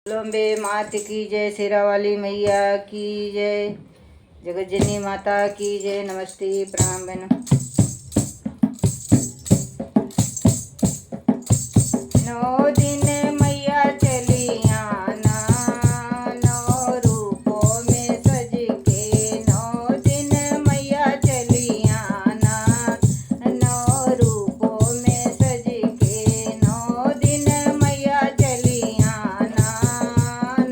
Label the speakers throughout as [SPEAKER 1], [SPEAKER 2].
[SPEAKER 1] अम्बे मात की जय, शेरा वाली मैया की जय, जगत जननी माता की जय। नमस्ते, प्रणाम बहनों। नौ दिन मैया चली आना, नौ रूपों में सज के। नौ दिन मैया चली आना, नौ रूपों में सज के। नौ दिन मैया चली आना,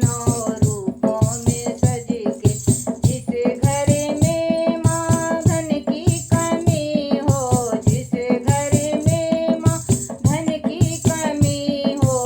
[SPEAKER 1] नौ रूपों में सज के। जिस घर में माँ धन की कमी हो, जिस घर में माँ धन की कमी हो,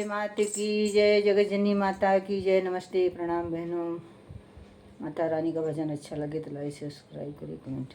[SPEAKER 1] मात की जय, जगत जननी माता की जय। नमस्ते प्रणाम बहनों। माता रानी का भजन अच्छा लगे तो लाइक सब्सक्राइब करें, कमेंट